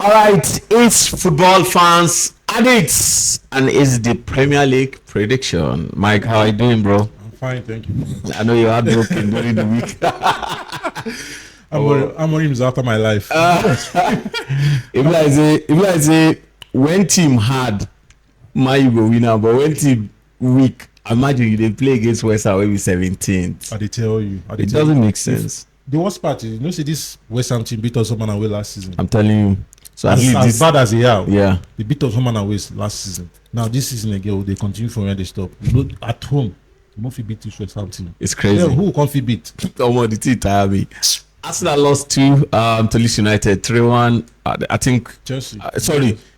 All right, it's football fans and it's the Premier League prediction. Mike, how are you doing, bro? I'm fine, thank you. I know you're heartbroken during the week. Amorim is after my life. If I say when team hard, man, you go winner, but when team weak, imagine they play against West Ham with 17th. I tell you. It doesn't make sense. The worst part is, see this West Ham team beat us home and away last season. I'm telling you. So as bad as they are, yeah, they beat us home and away last season. Now this season again, they continue from where they stop. Look at home, you must beat this West Ham team. It's crazy. Yeah, who can't beat? The team tire me. Arsenal lost to Leeds United 3-1. I think Chelsea.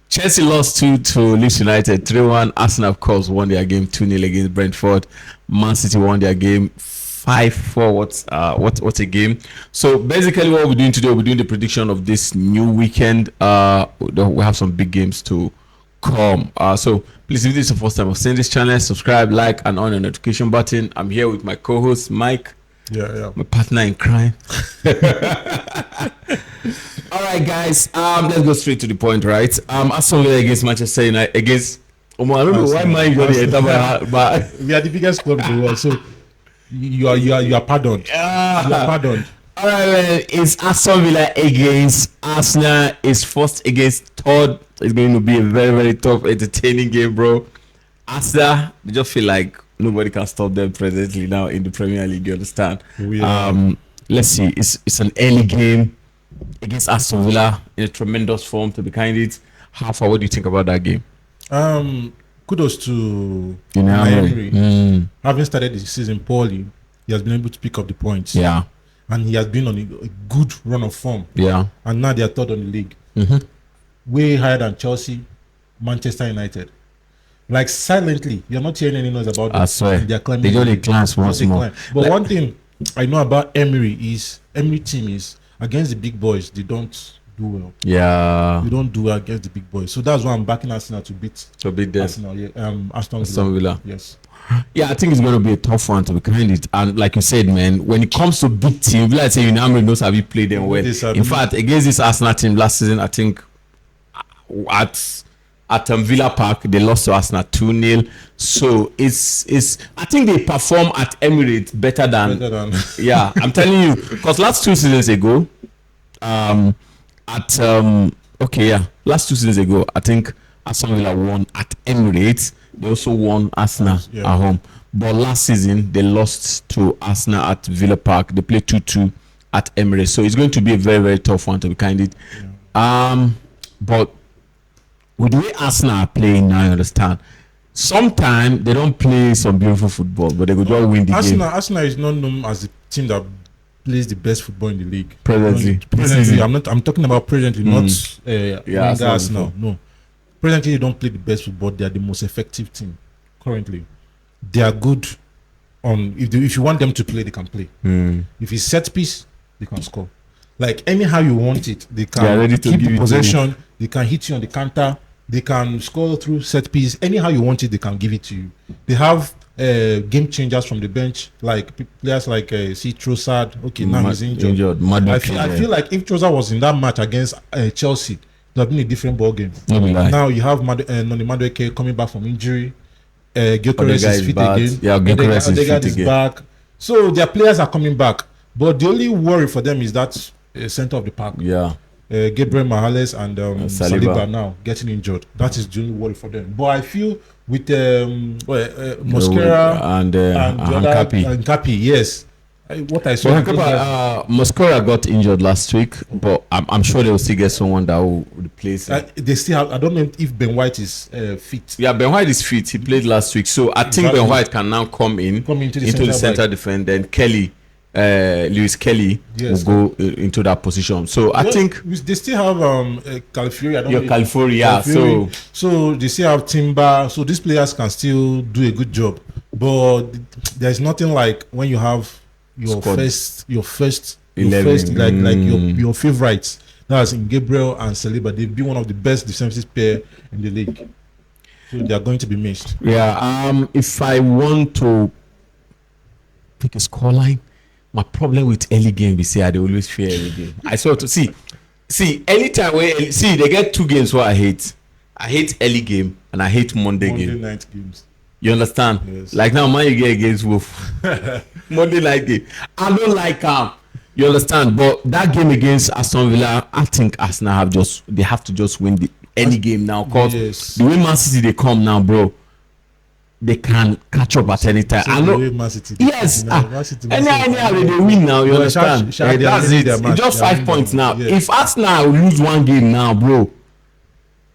Chelsea lost to Leeds United 3-1. Arsenal, of course, won their game 2-0 against Brentford. Man City won their game 5-4. What's a game? So basically, what we're doing today, we're doing the prediction of this new weekend. We have some big games to come. So please, if this is the first time of seeing this channel, subscribe, like, and on the notification button. I'm here with my co-host Mike. Yeah. My partner in crime. All right, guys. Let's go straight to the point, right? Aston Villa against Manchester United against. I don't know why mine got it, but we are the biggest club in the world, so you are pardoned. Yeah. You are pardoned. All right, well, it's Aston Villa against Arsenal. It's first against third. It's going to be a very, very tough, entertaining game, bro. Arsenal, they just feel like nobody can stop them presently now in the Premier League. You understand? Let's see. It's an early game against Aston Villa in a tremendous form, to be candid. How far? What do you think about that game? Kudos to Emery. Having started the season poorly, he has been able to pick up the points. Yeah. And he has been on a good run of form. Yeah. And now they are third on the league. Mm-hmm. Way higher than Chelsea, Manchester United. Like silently, you're not hearing any noise about them. I swear. They're climbing. They only glance once more. But one thing I know about Emery team is against the big boys, they don't do well. Yeah. They don't do well against the big boys. So that's why I'm backing Arsenal to beat them. Arsenal. Yeah. Aston Villa. Yes. Yeah, I think it's going to be a tough one, to be candid. And like you said, man, when it comes to big teams, like I say, Emery knows how he played them well. In fact, against this Arsenal team last season, I think at Villa Park, they lost to Arsenal 2-0. So it's I think they perform at Emirates better than yeah, I'm telling you, because last 2 seasons ago, last 2 seasons ago, I think Aston Villa won at Emirates. They also won Arsenal at home. But last season, they lost to Arsenal at Villa Park. They played 2-2 at Emirates. So it's going to be a very, very tough one, to be candid. Yeah. But with the way Arsenal are playing now, you understand, sometimes they don't play some beautiful football, but they could just win the game. Arsenal is not known as the team that plays the best football in the league. Presently. I'm talking about presently, not Arsenal. No. Presently, they don't play the best football. They are the most effective team currently. They are good on if you want them to play, they can play. If it's set piece, they can score. Like anyhow you want it, they can keep the possession. They can hit you on the counter. They can score through set piece. Anyhow you want it, they can give it to you. They have game changers from the bench, like players like Trossard. Okay, now he's injured. I feel like if Trossard was in that match against Chelsea, it would have been a different ball game. Now you have Noni Madueke coming back from injury. Gyökeres is fit again. Yeah, Gyökeres is fit again. Back. So their players are coming back. But the only worry for them is that center of the park. Yeah. Gabriel Magalhaes and Saliba now getting injured. That is the only worry for them. But I feel with Mosquera and Nkapi, yes. What I saw. Mosquera got injured last week, but I'm sure they will still get someone that will replace him. They still have. I don't know if Ben White is fit. Yeah, Ben White is fit. He played last week, so I think Ben White can now come into the center defense. Then Lewis Kelly will go into that position. So I think they still have Calafiori. Calafiori. So they still have Timber. So these players can still do a good job. But there's nothing like when you have your first 11, like your favorites. That's in Gabriel and Saliba. They've been one of the best defensive players in the league. So they are going to be missed. Yeah. If I want to pick a scoreline, my problem with early game is I always fear early game. I saw to see See, anytime they get 2 games where I hate. I hate early game and I hate Monday game. night games. You understand? Yes. Like now, man, you get against Wolf. Monday night game. I don't like you understand? But that game against Aston Villa, I think Arsenal have to just win the any game now. Cause the way Man City they come now, bro, they can catch up at any time. So I know. Man City, Yes. Anyhow they win now. You understand? That's it. It's just 5 points now. Yes. If Arsenal lose one game now, bro,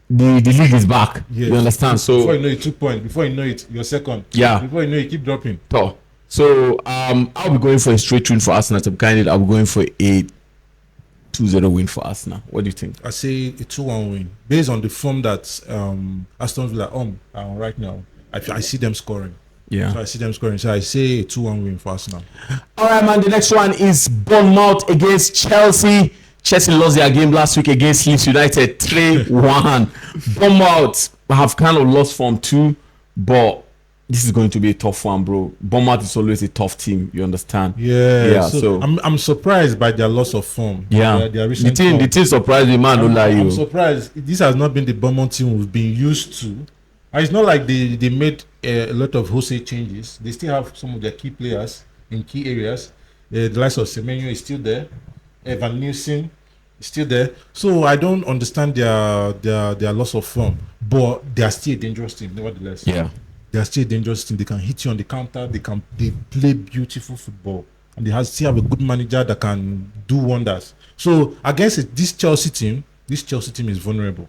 the league is back. Yes. You understand? So before you know it, 2 points. Before you know it, you're second. Yeah. Before you know it, keep dropping. So I'll be going for a straight win for Arsenal. To be candid, I'll be going for a 2-0 win for Arsenal. What do you think? I say a 2-1 win based on the form that Aston Villa on right now. I see them scoring. Yeah. So I see them scoring. So I say a 2-1 win for Arsenal. All right, man. The next one is Bournemouth against Chelsea. Chelsea lost their game last week against Leeds United 3-1. Bournemouth have kind of lost form too, but this is going to be a tough one, bro. Bournemouth is always a tough team. You understand? Yeah. So I'm surprised by their loss of form. Yeah. Their recent the team surprised me, man. Don't lie you. I'm surprised. This has not been the Bournemouth team we've been used to. And it's not like they made a lot of wholesale changes. They still have some of their key players in key areas. The likes of Semenyo is still there. Evan Nielsen is still there. So I don't understand their loss of form. But they are still a dangerous team, nevertheless. Yeah. They are still a dangerous team. They can hit you on the counter. They play beautiful football. And they still have a good manager that can do wonders. So against this Chelsea team is vulnerable.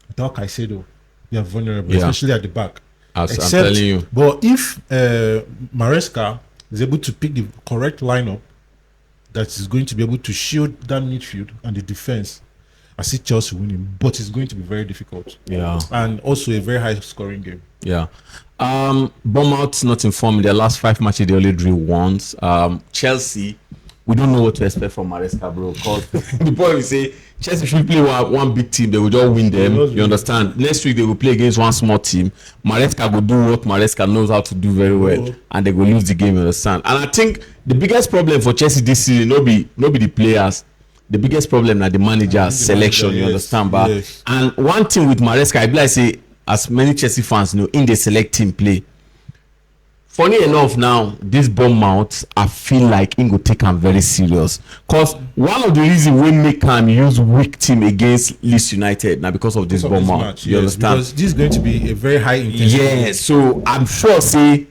Without Caicedo, they are vulnerable, especially at the back. I'm telling you. But if Maresca is able to pick the correct lineup that is going to be able to shield that midfield and the defense, I see Chelsea winning, but it's going to be very difficult. Yeah. And also a very high scoring game. Yeah. Bournemouth not informed. Their last 5 matches they only drew once. Chelsea, we don't know what to expect from Maresca, bro. Because the point we say Chelsea should play one big team, they will just win them. You understand? Next week they will play against one small team. Maresca will do what Maresca knows how to do very well, and they will lose the game. You understand? And I think the biggest problem for Chelsea this season, no be the players. The biggest problem is the manager selection. You understand? But and one thing with Maresca, I be like say, as many Chelsea fans know, in the select team play. Funny enough, now this Bournemouth, I feel like he go take him very serious. Cause one of the reasons we make him use weak team against Leeds United now because of this Bournemouth. You understand? Because this is going to be a very high intensity. Yeah, so I'm sure say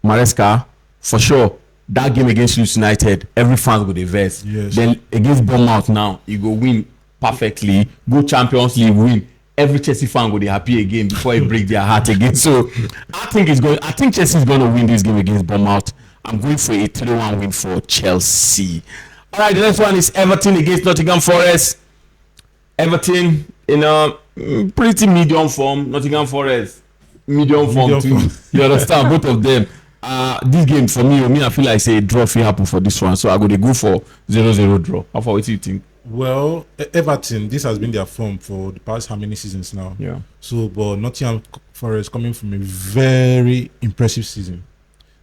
Maresca for sure. That game against Leeds United, every fan go dey vex. Yes. Then against Bournemouth now, he go win perfectly, go Champions League win. Every Chelsea fan go dey happy again before he break their heart again. So I think Chelsea is going to win this game against Bournemouth. I'm going for a 3-1 win for Chelsea. All right, the next one is Everton against Nottingham Forest. Everton in a pretty medium form. Nottingham Forest medium form too. You understand? Both of them. This game for me, I feel like say a draw fit happen for this one. So I go for 0-0 draw. How far? What do you think? Well, Everton, this has been their form for the past how many seasons now? Yeah. So, but Nottingham Forest coming from a very impressive season.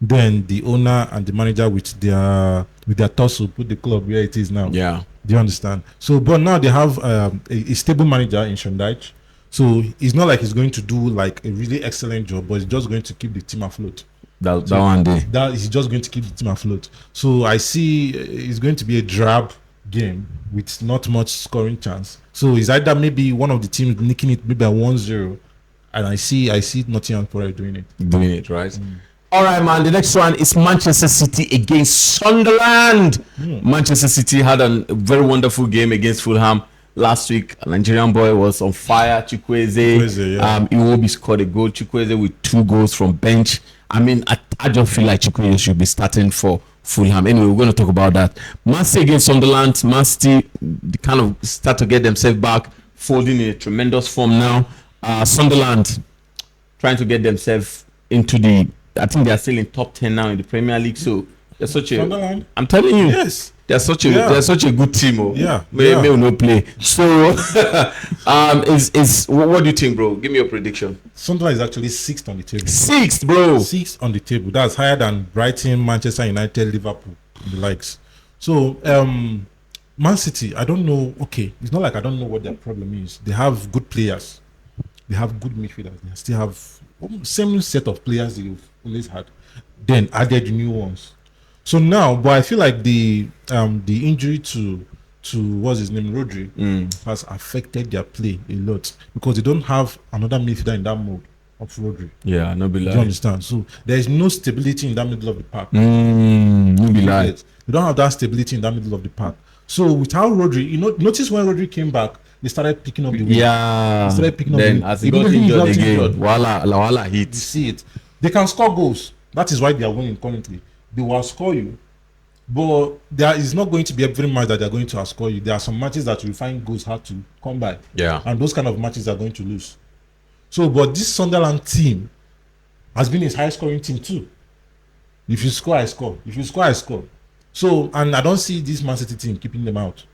Then the owner and the manager with their tussle put the club where it is now. Yeah. Do you understand? So, but now they have a stable manager in Sean Dyche. So it's not like he's going to do like a really excellent job, but he's just going to keep the team afloat. That one day. That is just going to keep the team afloat. So I see it's going to be a drab game with not much scoring chance. So it's either maybe one of the teams nicking it maybe at 1-0, and I see Nottingham Forest doing it. Right? All right, man. The next one is Manchester City against Sunderland. Manchester City had a very wonderful game against Fulham last week. A Nigerian boy was on fire. Chukwueze, Iwobi scored a goal. Chukwueze with 2 goals from bench. I mean, I just feel like Chukwueze should be starting for Fulham. Anyway, we're going to talk about that. Man City against Sunderland. Man City kind of start to get themselves back, folding in a tremendous form now. Sunderland trying to get themselves into I think they are still in top 10 now in the Premier League. So they're such a. Sunderland? I'm telling you. Yes. They're such a good team. May no play. So, what do you think, bro? Give me your prediction. Sunderland is actually 6th on the table. 6th, bro. 6th on the table. That's higher than Brighton, Manchester United, Liverpool, and the likes. So, Man City, I don't know. Okay, it's not like I don't know what their problem is. They have good players. They have good midfielders. They still have same set of players they've always had. Then added new ones. So now, but I feel like the injury to what's his name, Rodri, has affected their play a lot because they don't have another midfielder in that mode of Rodri. Yeah, no be lie. Do you understand? So there is no stability in that middle of the park. No be lie. They don't have that stability in that middle of the park. So without Rodri, notice when Rodri came back, they started picking up the win. Yeah. They started picking up then the as he got injured again, Wala You hit. see it. They can score goals. That is why they are winning currently. They will outscore you. But there is not going to be every match that they are going to outscore you. There are some matches that you find goals hard to come by. Yeah. And those kind of matches are going to lose. So, but this Sunderland team has been his high scoring team too. If you score, I score. If you score, I score. So, and I don't see this Man City team keeping them out.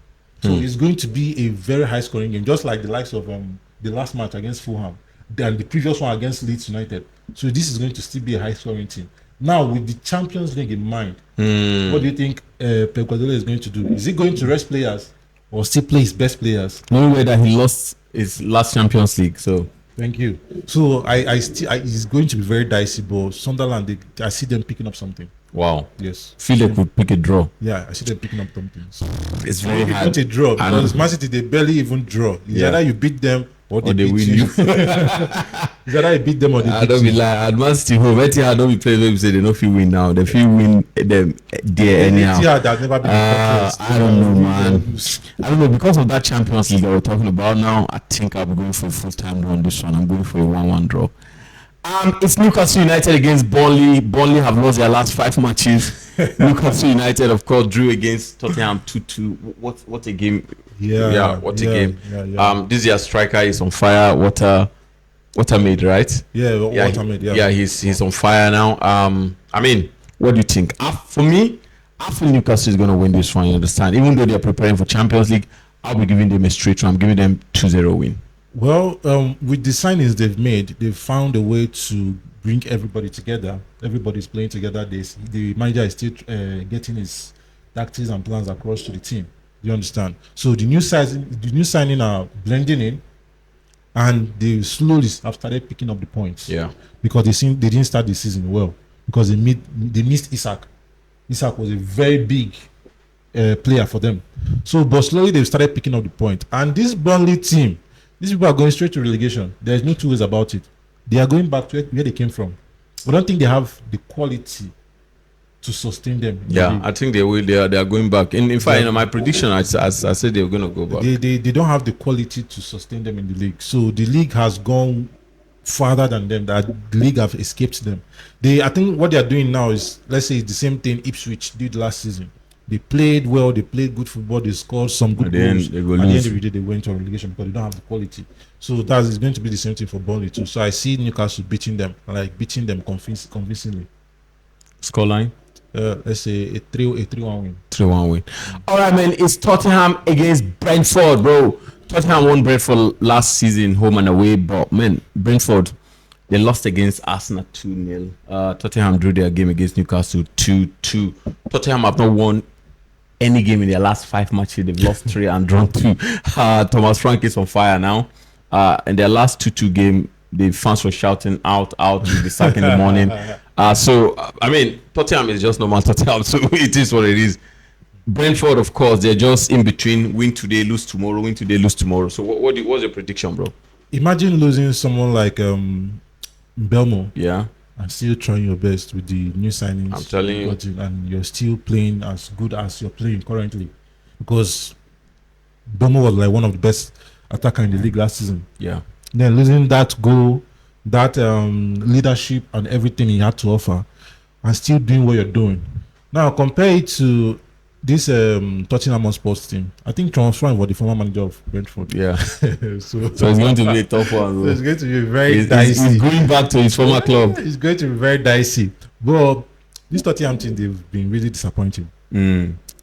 So it's going to be a very high scoring game, just like the likes of the last match against Fulham and the previous one against Leeds United. So this is going to still be a high scoring team. Now, with the Champions League in mind, what do you think Pep Guardiola is going to do? Is he going to rest players or still play his best players? No way that he lost his last Champions League. So thank you. So it's going to be very dicey, but Sunderland, I see them picking up something. Wow. Yes. Feel they could pick a draw. Yeah, I see them picking up something. So it's very hard. Not a draw because Man City, they barely even draw. It's either you beat them or they win you. It's either you beat them or they I beat don't you. be like advanced team home. Etihad don't be playing where we say they no fit win now. They fit win them there anyhow. Etihad have never been I don't know, man. I don't know, because of that Champions League that we're talking about now. I think I'll be going for a full-time run this one. I'm going for a 1-1 draw. It's Newcastle United against Burnley. Burnley have lost their last 5 matches. Newcastle United, of course, drew against Tottenham 2-2. What a game! What a game! Yeah. This year's striker is on fire. Watermaid, right? Watermaid. Yeah, he's on fire now. I mean, what do you think? For me, I feel Newcastle is going to win this one. You understand? Even though they're preparing for Champions League, I'll be giving them a straight run. I'm giving them 2-0 win. Well, with the signings they've made, they've found a way to bring everybody together. Everybody's playing together. The manager is still getting his tactics and plans across to the team. You understand? So the new signing are blending in, and they slowly have started picking up the points. Yeah. Because they didn't start the season well because they missed Isak. Isak was a very big player for them. So, but slowly they've started picking up the point. And this Burnley team, these people are going straight to relegation. There's no two ways about it. They are going back to where they came from. I don't think they have the quality to sustain them. Yeah, I think they will. They are going back. In fact, my prediction, I said they were going to go back. They don't have the quality to sustain them in the league. So the league has gone farther than them. That the league have escaped them. I think what they are doing now is, let's say, it's the same thing Ipswich did last season. They played well, they played good football, they scored some good goals. At the end of the day, they went to relegation because they don't have the quality. So it's going to be the same thing for Burnley too. So I see Newcastle beating them convincingly. Scoreline? Let's say a 3-1 win. 3-1 win. All right, man. It's Tottenham against Brentford, bro. Tottenham won Brentford last season, home and away. But man, Brentford, they lost against Arsenal 2-0. Tottenham drew their game against Newcastle 2-2. Tottenham have not won any game in their last 5 matches. They've lost 3 and drawn 2. Thomas Frank is on fire now. In their last 2-2 game, the fans were shouting out, we'll be sacked in the morning. So I mean, Tottenham is just normal Tottenham, so it is what it is. Brentford, of course, they're just in between. Win today, lose tomorrow. Win today, lose tomorrow. So what's your prediction, bro? Imagine losing someone like Belmo. Yeah. And still trying your best with the new signings. I'm telling you. And you're still playing as good as you're playing currently. Because Belmo was like one of the best attacker in the league last season. Yeah. Then losing that goal, that leadership and everything he had to offer, and still doing what you're doing. Now compare it to this Tottenham Hotspur team. I think Thomas Frank was the former manager of Brentford. Yeah. so it's going to be a tough one. So it's going to be very dicey. He's going back to his former club. It's going to be very dicey. But this Tottenham team, they've been really disappointing.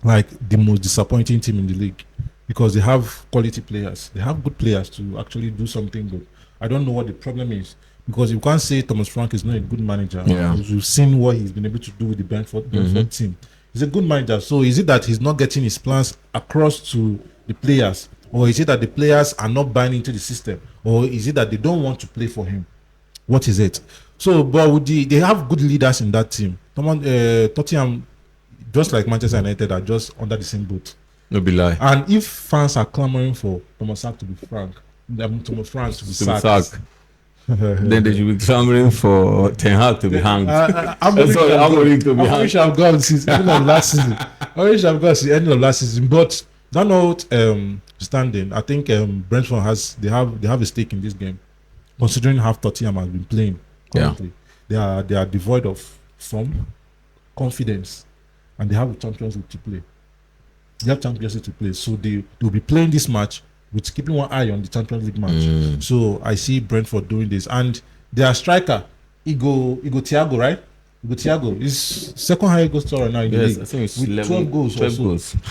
Like the most disappointing team in the league. Because they have quality players. They have good players to actually do something good. I don't know what the problem is. Because you can't say Thomas Frank is not a good manager. Yeah. Because we've seen what he's been able to do with the Brentford team. He's a good manager. So is it that he's not getting his plans across to the players, or is it that the players are not buying into the system, or is it that they don't want to play for him? What is it? So, but with they have good leaders in that team. Tottenham, just like Manchester United, are just under the same boat. No be lie. And if fans are clamoring for Thomas Frank to be sacked, then they should be clamoring for Ten Hag to be hanged. Amorim to be hanged. I wish I've gone since the end of last season. But that notwithstanding, I think Brentford they have a stake in this game, considering how Tottenham has been playing currently. Yeah. They are devoid of form, confidence, and they have a Champions League to play. So they will be playing this match with keeping one eye on the Champions League match. So I see Brentford doing this, and their striker Igo Thiago, right? Igo Thiago is second highest goal scorer now in the league. I think it's with 12 goals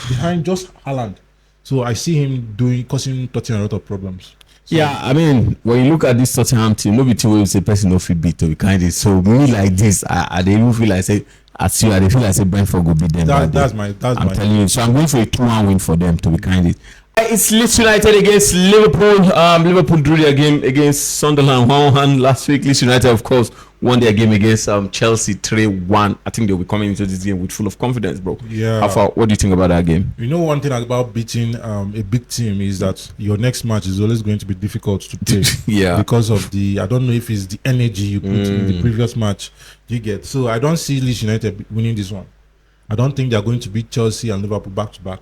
behind just Haaland. So I see him causing Tottenham a lot of problems. So, yeah, I mean, when you look at this Tottenham team, nobody will say person no fit beat to be kind of. So me like this, I they even feel like say as you, they feel like say Brentford will beat them. That's I'm my telling you. So I'm going for a 2-1 win for them to be kind of. It's Leeds United against Liverpool. Liverpool drew their game against Sunderland 1-1 last week. Leeds United, of course, won their game against Chelsea 3-1. I think they'll be coming into this game with full of confidence, bro. Yeah. What do you think about that game? You know, one thing about beating a big team is that your next match is always going to be difficult to play. Yeah. Because of I don't know if it's the energy you put in the previous match you get. So I don't see Leeds United winning this one. I don't think they're going to beat Chelsea and Liverpool back to back.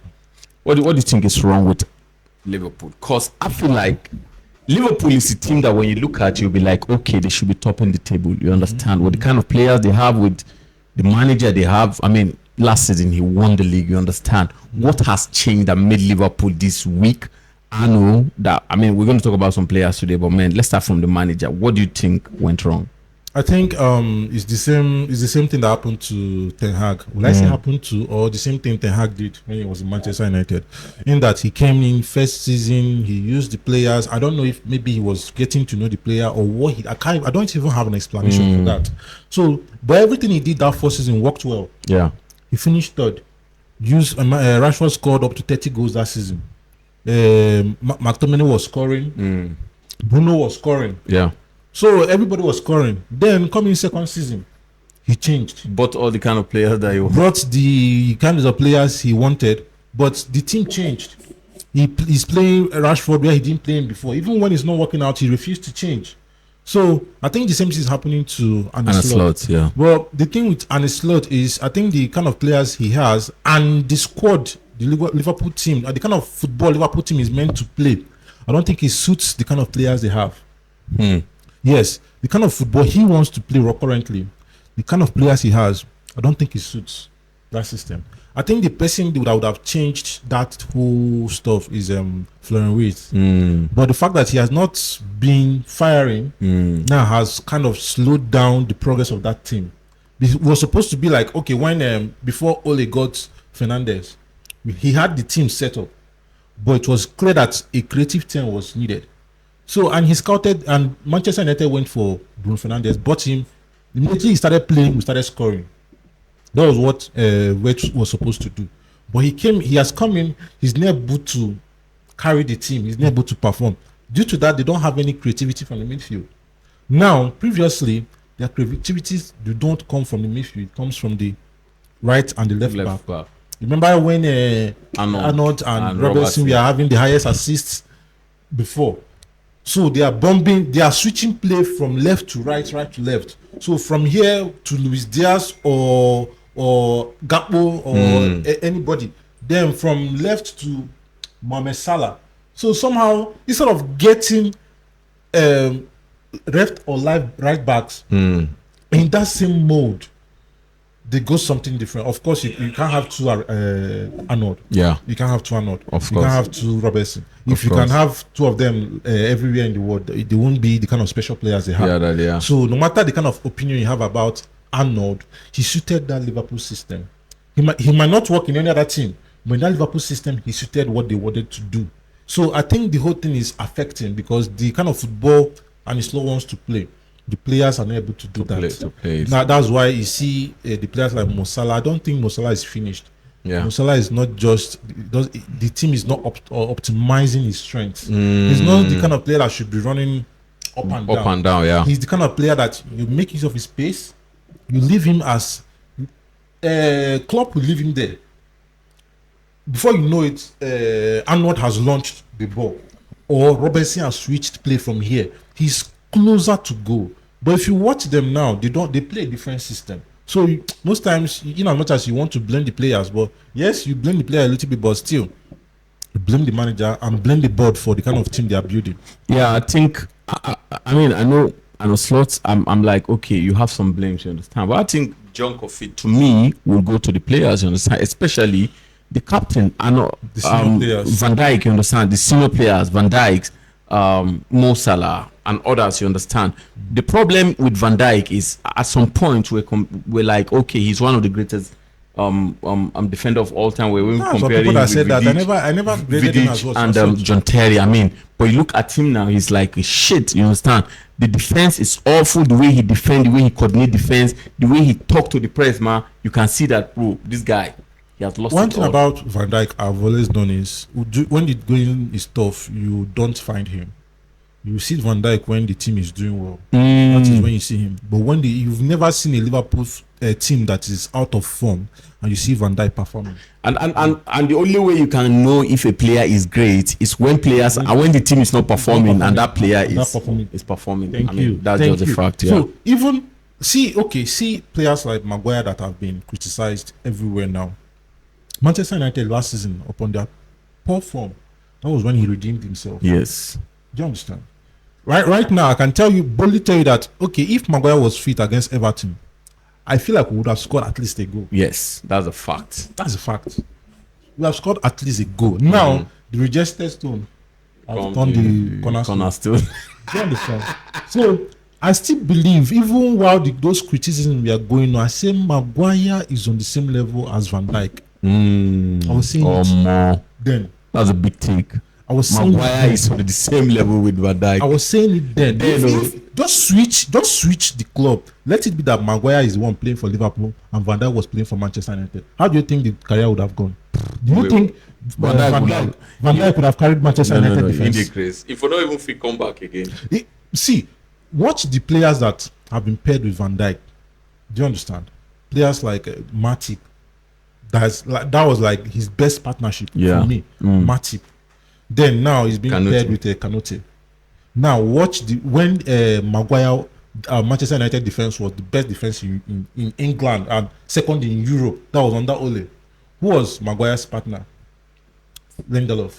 What do you think is wrong with Liverpool? Because I feel like Liverpool is a team that when you look at, you'll be like, okay, they should be topping the table. You understand what the kind of players they have with the manager they have. I mean, last season he won the league. You understand what has changed that made Liverpool this week? I know that. I mean, we're going to talk about some players today, but man, let's start from the manager. What do you think went wrong? I think it's the same thing that happened to Ten Hag. Will I say happened to, or the same thing Ten Hag did when he was in Manchester United, in that he came in first season, he used the players. I don't know if maybe he was getting to know the player or what I don't even have an explanation for that. So, but everything he did that first season worked well. Yeah, he finished third. Rashford scored up to 30 goals that season. McTominay was scoring. Bruno was scoring. Yeah. So everybody was scoring. Then coming second season, he changed. Bought all the kind of players that he brought the kinds of players he wanted, but the team changed. He's playing Rashford where he didn't play him before. Even when it's not working out, he refused to change. So I think the same thing is happening to Arne Slot. Yeah. Well, the thing with Arne Slot is I think the kind of players he has and the squad, the Liverpool team, the kind of football Liverpool team is meant to play, I don't think it suits the kind of players they have. Yes, the kind of football he wants to play currently, the kind of players he has, I don't think it suits that system. I think the person that would have changed that whole stuff is Florian Wirtz. But the fact that he has not been firing now has kind of slowed down the progress of that team. It was supposed to be like, okay, when before Ole got Fernandes, he had the team set up, but it was clear that a creative team was needed. So, and he scouted, and Manchester United went for Bruno Fernandes, bought him. Immediately he started playing, we started scoring. That was what Wirtz was supposed to do. But he has come in, he's not able to carry the team, he's not able to perform. Due to that, they don't have any creativity from the midfield. Now, previously, their creativities don't come from the midfield, it comes from the right and the left back. Remember when Arnold and Robertson were having the highest assists before? So they are switching play from left to right, right to left. So from here to Luis Diaz or Gakpo or anybody. Then from left to Mohamed Salah. So somehow, instead of getting left or right backs in that same mode, they go something different. Of course, you can't have two Arnold. Yeah. You can't have two Arnold. Of course. You can't have two Robertson. If you can have two of them everywhere in the world, they won't be the kind of special players they have. Yeah. So no matter the kind of opinion you have about Arnold, he suited that Liverpool system. He might not work in any other team, but in that Liverpool system, he suited what they wanted to do. So I think the whole thing is affecting because the kind of football Arne Slot wants to play The players are not able to do that. To play it. Now that's why you see the players like Mo Salah. I don't think Mo Salah is finished. Yeah. Mo Salah is not just the team is not optimizing his strengths. He's not the kind of player that should be running up and down. Yeah. He's the kind of player that you make use of his pace. You leave him as Klopp will leave him there. Before you know it, Arnold has launched the ball, or Robertson has switched play from here. He's closer to goal. But if you watch them now, they play a different system. So most times, as much as you want to blame the players, but yes, you blame the player a little bit, but still, you blame the manager and blame the board for the kind of team they are building. Yeah, I think. I mean, I know Slots. I'm like, okay, you have some blames, you understand, but I think junk of it to me will go to the players, you understand, especially the captain. I know Van Dijk, you understand, the senior players, Van Dijk, Mo Salah, and others, you understand. The problem with Van Dijk is at some point we're like, okay, he's one of the greatest defender of all time. We're comparing him with I never graded him as well, and John Terry. I mean, but you look at him now, he's like shit, you understand. The defense is awful. The way he defends, the way he coordinates defense, the way he talks to the press, man, you can see that, bro, this guy, he has lost. One thing about Van Dijk I've always done is when the going is tough, you don't find him. You see Van Dijk when the team is doing well. That is when you see him. But when you've never seen a Liverpool team that is out of form and you see Van Dijk performing. And the only way you can know if a player is great is when players and when the team is not performing and that player is performing. Thank you. That's just a fact. Yeah. So even see players like Maguire that have been criticized everywhere now. Manchester United last season, upon their poor form, that was when he redeemed himself. Yes. Do you understand? Right now, I can boldly tell you that, okay, if Maguire was fit against Everton, I feel like we would have scored at least a goal. Yes, that's a fact. That's a fact. We have scored at least a goal. Now, the rejected stone has turned the cornerstone. Do you understand? So, I still believe, even while those criticisms we are going on, I say Maguire is on the same level as Van Dijk. I was saying it then. That's a big take. I was saying Maguire is on the same level with Van Dijk. I was saying it then. Just switch the club. Let it be that Maguire is the one playing for Liverpool and Van Dijk was playing for Manchester United. How do you think the career would have gone? Do you think Van Dijk could have carried Manchester United defense? If we don't even fit come back again. Watch the players that have been paired with Van Dijk. Do you understand? Players like Matip. That was like his best partnership for me. Matip. Then now he's being paired with Kanouté. Now watch when Maguire, Manchester United defense was the best defense in England and second in Europe. That was under Ole. Who was Maguire's partner? Lindelof.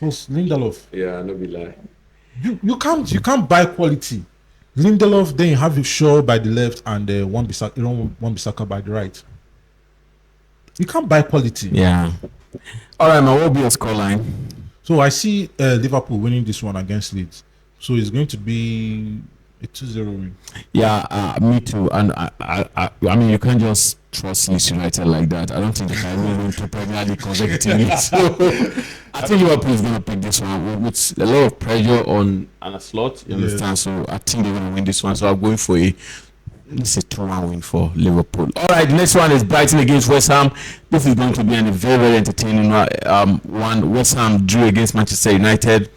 Lindelof. Yeah, no be lie. You can't buy quality. Lindelof, then you have Shaw by the left and Wan-Bissaka by the right. You can't buy quality. Yeah. All right, what will be your scoreline? So I see Liverpool winning this one against Leeds. So it's going to be a 2-0 win. Yeah, me too. And I mean, you can't just trust Leeds United like that. I don't think they can win 2 Premier League consecutively. So I think Liverpool is going to pick this one with a lot of pressure on a slot. You understand? So I think they're going to win this one. So I'm going for it's a 2-1 win for Liverpool. All right, the next one is Brighton against West Ham. This is going to be a very, very entertaining one. West Ham drew against Manchester United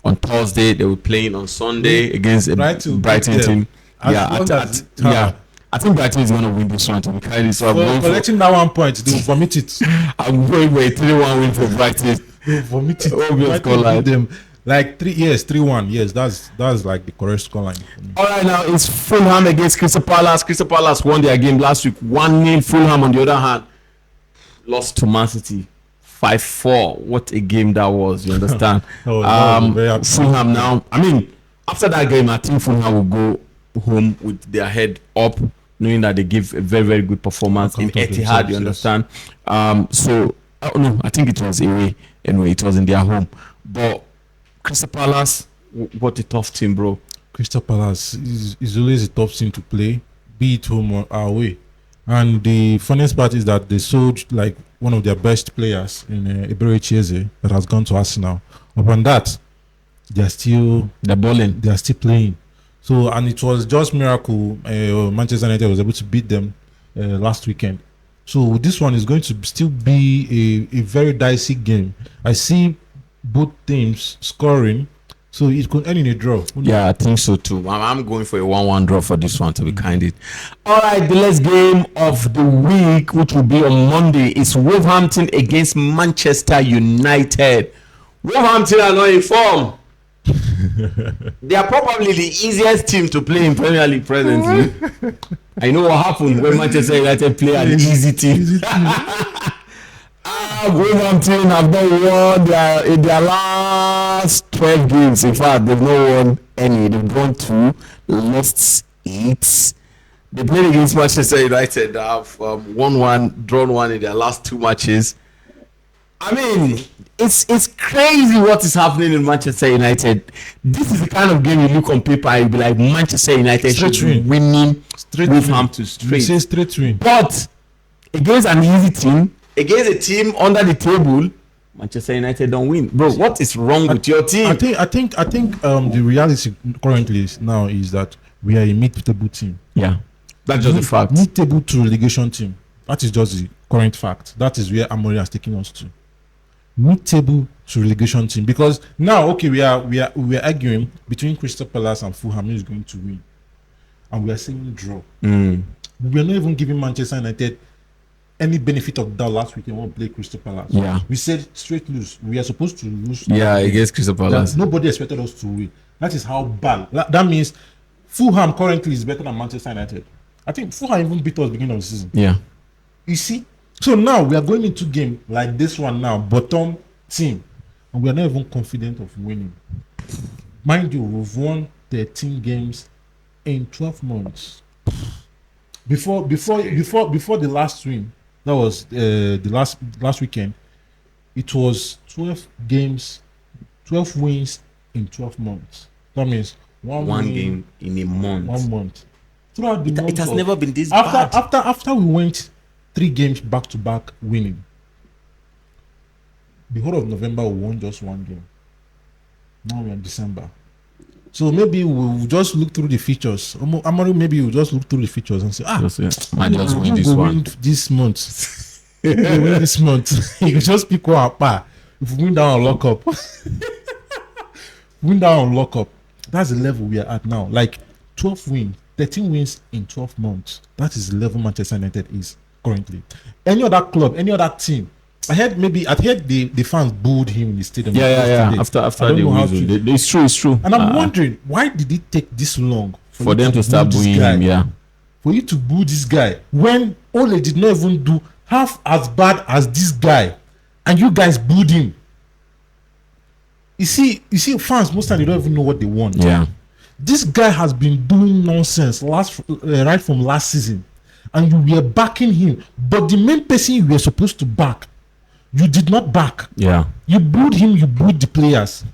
on Thursday. They were playing on Sunday against a Brighton team. I think Brighton is going to win this one to be kind. So I'm collecting that 1 point. They will vomit it. I'm going for a 3-1 win for Brighton. They will vomit it. Obvious scoreline. Like 3-1. Yes, that's like the correct scoreline. All right, now it's Fulham against Crystal Palace. Crystal Palace won their game last week 1-0. Fulham, on the other hand, lost to Man City 5-4. What a game that was! You understand? Fulham now. I mean, after that game, I think Fulham will go home with their head up, knowing that they give a very, very good performance in Etihad. You understand? So I don't know. I think it was away. Anyway, it was in their home, but Crystal Palace, what a tough team, bro. Crystal Palace is always a tough team to play, be it home or away. And the funniest part is that they sold like one of their best players in Ebere Chieze that has gone to Arsenal. Upon that, they're balling. They are still playing. So, and it was just miracle Manchester United was able to beat them last weekend. So this one is going to still be a very dicey game. I see both teams scoring, so it could end in a draw. Yeah, I think so too. I'm going for a 1-1 draw for this one, to be candid. All right, the last game of the week, which will be on Monday, is Wolverhampton against Manchester United. Wolverhampton are not in form. They are probably the easiest team to play in Premier League presently. I know what happened when Manchester United play an easy team. Wolverhampton have not won in their last 12 games. In fact, they've not won any. They've won 2, lost 8. They played against Manchester United. They have won 1, drawn 1 in their last 2 matches. I mean, it's crazy what is happening in Manchester United. This is the kind of game you look on paper and you'll be like, Manchester United should be winning Wolverhampton straight win. But against an easy team, against a team under the table, Manchester United don't win. Bro, what is wrong with your team? I think the reality currently now is that we are a mid-table team. Yeah, that's just the fact. Mid-table to relegation team. That is just the current fact. That is where Amorim has taken us to. Mid-table to relegation team, because now we are arguing between Crystal Palace and Fulham who is going to win, and we are saying draw. We are not even giving Manchester United any benefit of that. Last week they won't play Crystal Palace. Yeah, we said straight lose. We are supposed to lose. Yeah, against Crystal Palace. Nobody expected us to win. That is how bad. That means Fulham currently is better than Manchester United. I think Fulham even beat us beginning of the season. Yeah, you see. So now we are going into game like this one now, bottom team, and we are not even confident of winning. Mind you, we've won 13 games in 12 months. Before the last win, that was the last weekend, it was 12 games, 12 wins in 12 months. That means one game in a month. 1 month. Throughout the month, it has never been this bad. After we went 3 games back to back winning, the whole of November we won just 1 game. Now we're in December, so maybe we'll just look through the features. Maybe we'll just look through the features and say, I just win this one. Win this month. Win this month. You just pick one apart. If we win down and lock up, that's the level we are at now. Like 12 wins, 13 wins in 12 months. That is the level Manchester United is currently. Any other club, any other team, I heard the fans booed him in the stadium. Yeah. After the whistle, it's true. And I'm wondering, why did it take this long for them to start booing him? Yeah, for you to boo this guy when Ole did not even do half as bad as this guy, and you guys booed him. You see, fans most time they don't even know what they want. Yeah, this guy has been doing nonsense right from last season, and you were backing him, but the main person you were supposed to back, you did not back. Yeah, you booed him. You booed the players.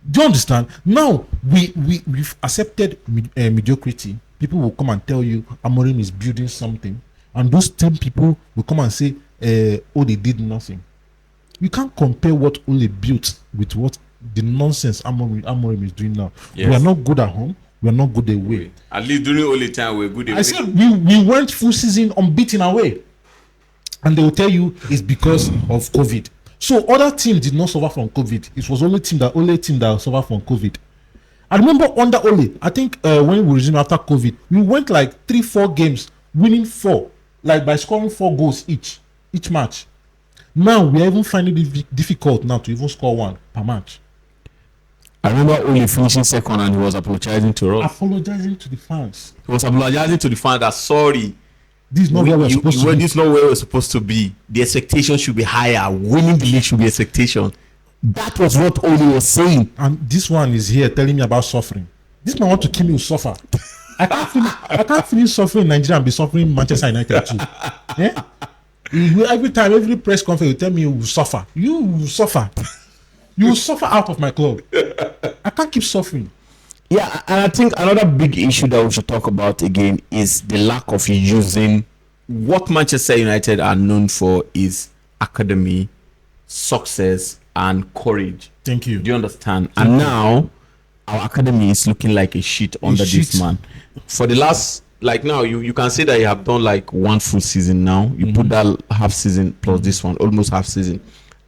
Do you understand? Now we've accepted mediocrity. People will come and tell you Amorim is building something, and those same people will come and say, "Oh, they did nothing." You can't compare what Ole built with what the nonsense Amorim is doing now. Yes. We are not good at home. We are not good away. At least during Ole time, we're good away. I said we went full season unbeaten away, and they will tell you it's because of COVID. So other teams did not suffer from COVID. It was only team that suffered from COVID. I remember under Ole, I think when we resumed after COVID, we went like 3-4 games, winning 4, like by scoring 4 goals each match. Now we are even finding it difficult now to even score 1 per match. I remember Ole finishing second and he was apologizing to us. Apologizing to the fans. He was apologizing to the fans that sorry. This is not where we're supposed to be. This is not where we're supposed to be. The expectation should be higher. Winning the league should be expectation. That was what Ole was saying. And this one is here telling me about suffering. This man want to kill me with suffer. I can't finish suffering in Nigeria and be suffering Manchester United too. Yeah? Every time, every press conference, you tell me you will suffer. You will suffer. You will suffer out of my club. I can't keep suffering. Yeah, and I think another big issue that we should talk about again is the lack of using what Manchester United are known for is academy, success, and courage. Thank you. Do you understand? And now our academy is looking like a shit under this man. For the last, like now, you can say that you have done like one full season now. You put that half season plus this one, almost half season,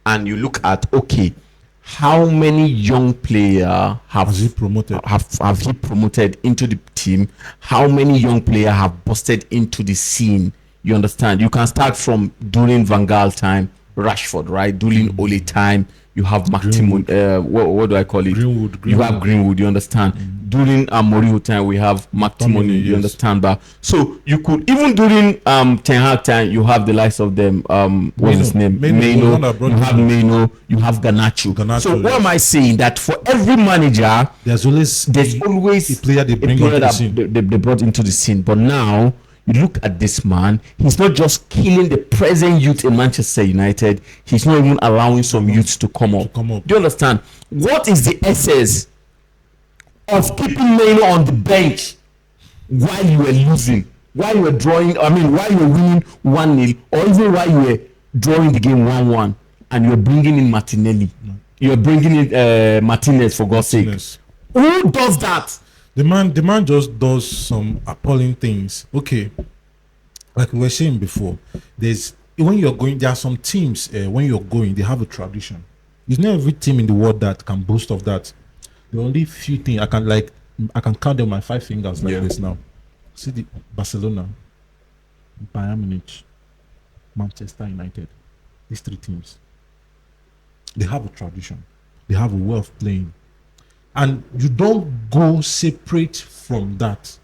and you look at, okay, how many young player have he promoted? Have he promoted into the team? How many young player have busted into the scene? You understand? You can start from during Van Gaal time, Rashford, right? During Ole time, you have Maximum. What do I call it? Greenwood. You have Greenwood. You understand? During Mourinho time, we have McTominay. You understand? But so you could, even during Ten Hag time, you have the likes of them. What's his name? Maino. You have Maino. You have Garnacho. So what am I saying? That for every manager, there's always a player they bring into the scene. They brought into the scene. But now you look at this man, he's not just killing the present youth in Manchester United, he's not even allowing some youths to come up. Do you understand? What is the essence of keeping Maino on the bench while you were losing, while you were drawing, while you were winning 1-0, or even while you were drawing the game 1-1, and you're bringing in Martinelli? You're bringing in Martinez, for God's sake. Who does that? The man just does some appalling things. Okay, like we were saying before, when you're going, there are some teams when you're going, they have a tradition. It's not every team in the world that can boast of that. The only few things I can count them on my 5 fingers like this now. See the Barcelona, Bayern Munich, Manchester United. These 3 teams, they have a tradition. They have a way of playing. And you don't go separate from that.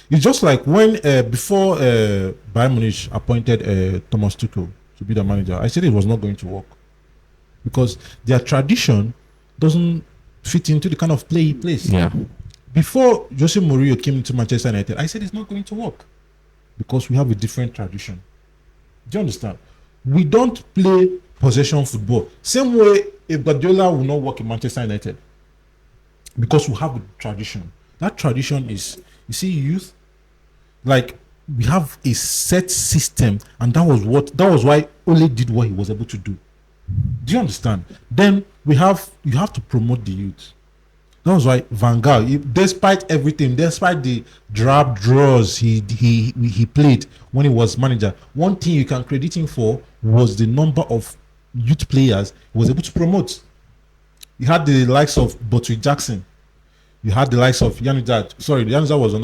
It's just like when before Bayern Munich appointed Thomas Tuchel to be the manager, I said it was not going to work because their tradition doesn't fit into the kind of play he plays. Yeah. Before Jose Mourinho came into Manchester United, I said it's not going to work because we have a different tradition. Do you understand? We don't play possession football. Same way if Guardiola will not work in Manchester United. Because we have a tradition. That tradition is, you see, youth, like we have a set system, and that was why Ole did what he was able to do. Do you understand? Then you have to promote the youth. That was why Van Gaal, despite everything, despite the drab draws he played when he was manager, one thing you can credit him for was the number of youth players he was able to promote. You had the likes of Botry Jackson. You had the likes of Januzaj. Sorry, Januzaj was on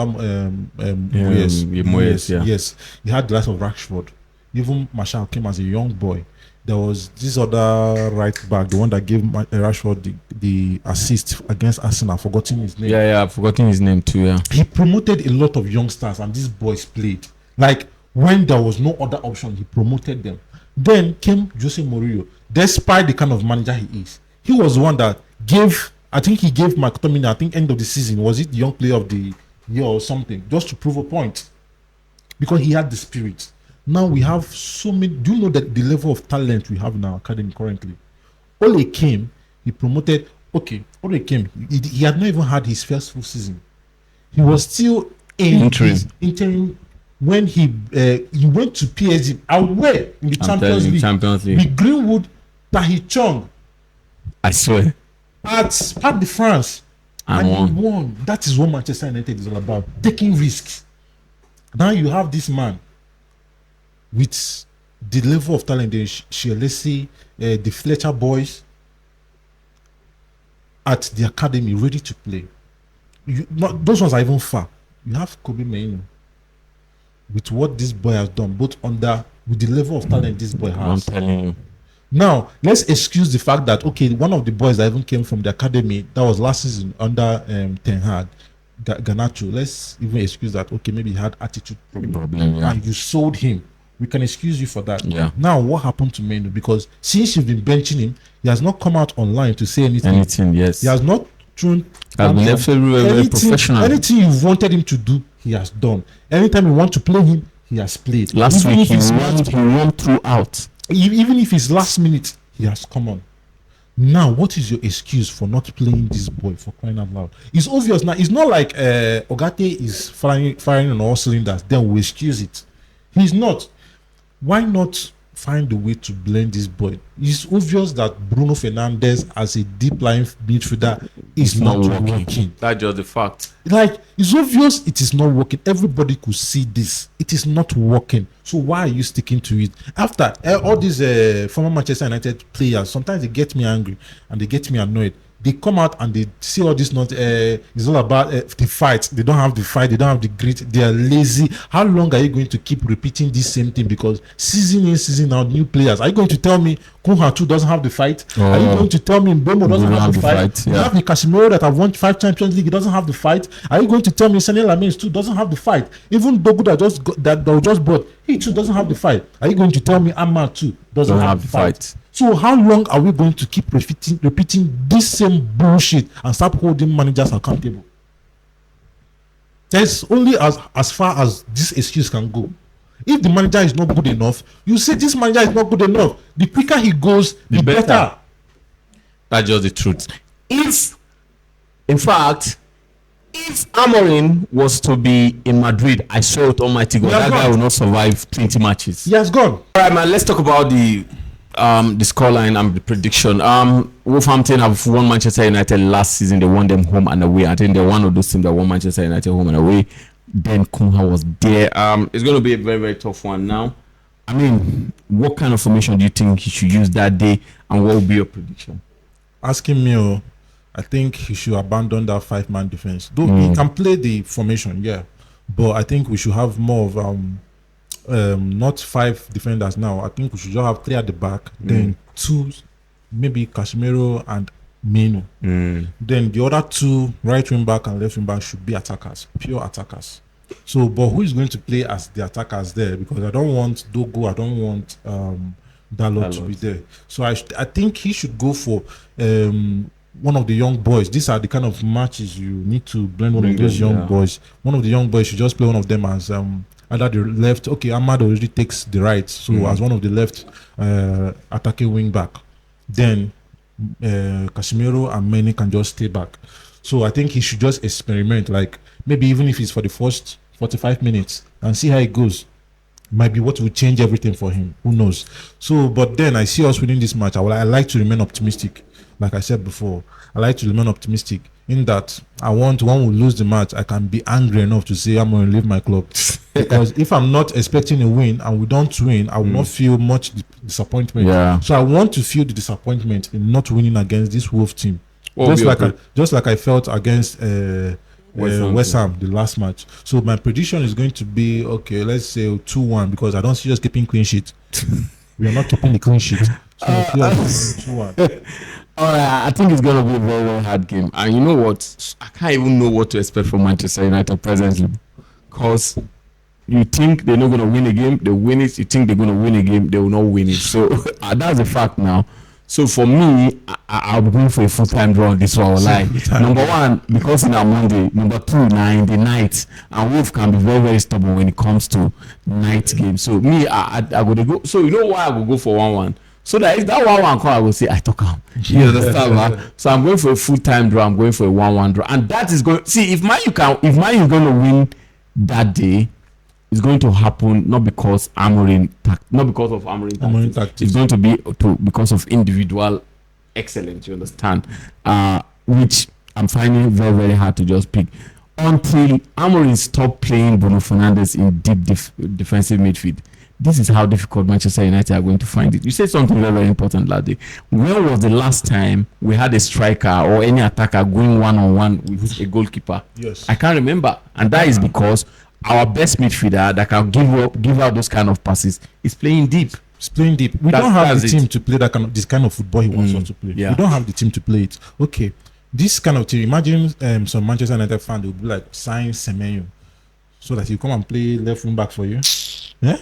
Moyes. Yes. You had the likes of Rashford. Even Martial came as a young boy. There was this other right back, the one that gave Rashford the assist against Arsenal. I've forgotten his name. Yeah, I've forgotten his name too. Yeah. He promoted a lot of youngsters, and these boys played. Like when there was no other option, he promoted them. Then came Jose Mourinho. Despite the kind of manager he is, he was the one that gave, I think he gave McTominay, I think end of the season, was it the young player of the year or something, just to prove a point. Because he had the spirit. Now we have so many, do you know that the level of talent we have in our academy currently? Ole came, he promoted, Ole came, he had not even had his first full season. He was still interim when he went to PSG, away in the Champions League. With Greenwood, Tahi Chong. I swear. At Parc de France. And he won. That is what Manchester United is all about. Taking risks. Now you have this man with the level of talent, the Chelsea, the Fletcher boys at the academy ready to play. Those ones are even far. You have Kobe Mainoo with what this boy has done, both with the level of talent this boy has. I'm telling you. Now, let's excuse the fact that, one of the boys that even came from the academy, that was last season under Ten Hag, Garnacho, let's even excuse that, maybe he had attitude problem, and you sold him. We can excuse you for that. Yeah. Now, what happened to Mainoo? Because since you've been benching him, he has not come out online to say anything. Yes. He has not thrown... Has been very professional. Anything you wanted him to do, he has done. Anytime you want to play him, he has played. Last week, he won throughout. Even if it's last minute, he has come on. Now, what is your excuse for not playing this boy, for crying out loud? It's obvious now. It's not like Ogate is firing on all cylinders. Then we excuse it. He's not. Why not find a way to blend this boy? It's obvious that Bruno Fernandes, as a deep line midfielder, is not working. That's just the fact. Like, it's obvious it is not working. Everybody could see this. It is not working. So why are you sticking to it? After all these former Manchester United players, sometimes they get me angry and they get me annoyed. They come out and they see all this not it's all about the fight. They don't have the fight, they don't have the grit, they are lazy. How long are you going to keep repeating this same thing? Because season in, season out, new players. Are you going to tell me Kunha 2 doesn't have the fight? Are you going to tell me Mbemo doesn't have the fight? You have the Casemiro that have won 5 Champions League, he doesn't have the fight. Are you going to tell me Sané Lamine too doesn't have the fight? Even Dogu that just bought, he too doesn't have the fight. Are you going to tell me Ahmad too doesn't have the fight? So how long are we going to keep repeating this same bullshit and start holding managers accountable? There's only as far as this excuse can go. If the manager is not good enough, you say this manager is not good enough. The quicker he goes, the better. That's just the truth. If Amorim was to be in Madrid, I swear to Almighty God, that guy will not survive 20 matches. He has gone. All right, man, let's talk about the scoreline and the prediction. Wolverhampton have won Manchester United last season. They won them home and away. I think they're one of those teams that won Manchester United home and away. Then Kunha was there. It's going to be a very, very tough one now. I mean, what kind of formation do you think he should use that day, and what will be your prediction? Asking me, I think he should abandon that 5-man defense. Though he can play the formation, yeah, but I think we should have more of not 5 defenders now. I think we should just have 3 at the back, then 2, maybe Casemiro and Mino. Then the other 2, right wing back and left wing back, should be attackers, pure attackers. So, but who is going to play as the attackers there? Because I don't want Dogo, I don't want Dalot to be there. So I think he should go for one of the young boys. These are the kind of matches you need to blend one of those young boys. One of the young boys should just play one of them as either the left. Okay, Ahmad already takes the right, so as one of the left attacking wing back. Then Casemiro and Mane can just stay back. So I think he should just experiment, like maybe even if it's for the first 45 minutes and see how it goes. Might be what will change everything for him. Who knows? So, but then I see us winning this match. I like to remain optimistic. Like I said before, I like to remain optimistic in that I want one will lose the match. I can be angry enough to say I'm going to leave my club. Because if I'm not expecting a win and we don't win, I will not feel much disappointment. Yeah. So I want to feel the disappointment in not winning against this Wolf team. Just like I felt against West Ham the last match. So my prediction is going to be, okay, let's say 2-1, because I don't see us keeping clean sheet. We are not keeping the clean sheet. So 2-1. All right, I think it's going to be a very, very hard game. And you know what? I can't even know what to expect from Manchester United presently. Because you think they're not going to win a game, they win it. You think they're going to win a game, they will not win it. So that's a fact now. So for me, I'll be going for a full-time draw on this one. Number 1, because it's on Monday. Number 2, in the night. And Wolf can be very, very stubborn when it comes to night games. So me, I go to go. So you know why I will go for 1-1? So that if that 1-1 call, I will say, I took him. You understand, man? So I'm going for a full-time draw. I'm going for a 1-1 draw. And that is going, see, if Man U is going to win that day, it's going to happen not because of Amorim tactics. It's going to be because of individual excellence, you understand? Which I'm finding very, very hard to just pick. Until Amorim stopped playing Bruno Fernandes in deep defensive midfield. This is how difficult Manchester United are going to find it. You said something very, very important last day. When was the last time we had a striker or any attacker going one-on-one with a goalkeeper? Yes. I can't remember. And that is because our best midfielder that can give out those kind of passes is playing deep. It's playing deep. We don't have the team to play this kind of football he wants us to play. Yeah. We don't have the team to play it. Okay. This kind of team, imagine some Manchester United fan, they would be like, sign Semenyo so that he come and play left wing back for you. Yeah?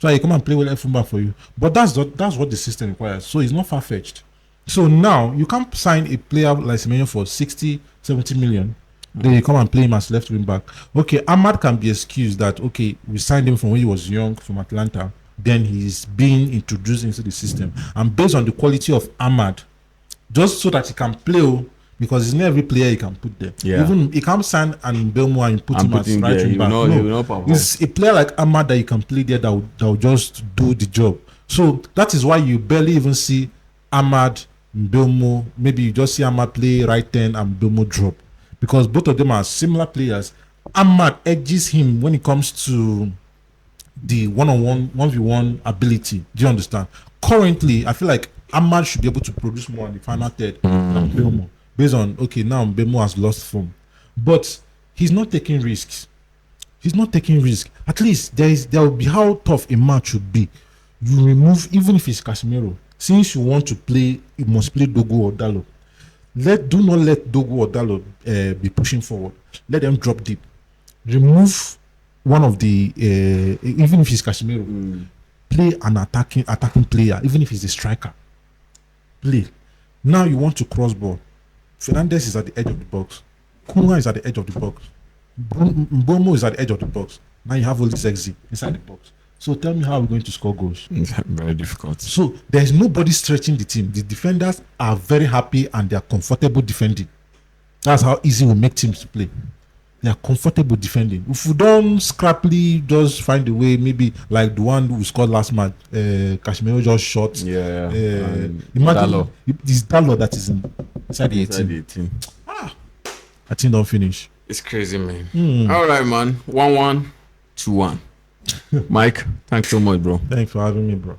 So he come and play with left wing back for you. But that's what the system requires. So it's not far-fetched. So now you can't sign a player like Semenyo for 60, 70 million. Then you come and play him as left wing back. Okay, Ahmad can be excused that, okay, we signed him from when he was young from Atlanta. Then he's being introduced into the system. And based on the quality of Ahmad, just so that he can play, because it's not every player you can put there. Yeah. Even he can't sign and Belmo and put him as right wing back. No, it's a player like Ahmad that you can play there that will just do the job. So that is why you barely even see Ahmad Mbeumo, maybe you just see Ahmad play right turn and Mbeumo drop, because both of them are similar players. Ahmad edges him when it comes to the one-on-one, 1v1 ability. Do you understand? Currently, I feel like Ahmad should be able to produce more on the final third than Mbeumo, based on, okay, now Mbeumo has lost form, but he's not taking risks. He's not taking risk. At least there will be how tough a match should be. You remove, even if it's Casemiro, since you want to play, you must play Dogu or Dalo. Do not let Dogu or Dalo be pushing forward. Let them drop deep. Remove one of the even if it's Casemiro, play an attacking player, even if he's a striker. Play. Now you want to cross ball. Fernandes is at the edge of the box. Kuma is at the edge of the box. Mbeumo is at the edge of the box. Now you have all this XG inside the box. So tell me how we're going to score goals. Very difficult. So there's nobody stretching the team. The defenders are very happy and they are comfortable defending. That's how easy we make teams to play. They are comfortable defending. If we don't scrappily just find a way, maybe like the one we scored last match, Casemiro just shot. Imagine it's Dalo that is inside the 18. I think don't finish. It's crazy, man. All right, man. 1-1, 2-1. Mike, thanks so much, bro. Thanks for having me, bro.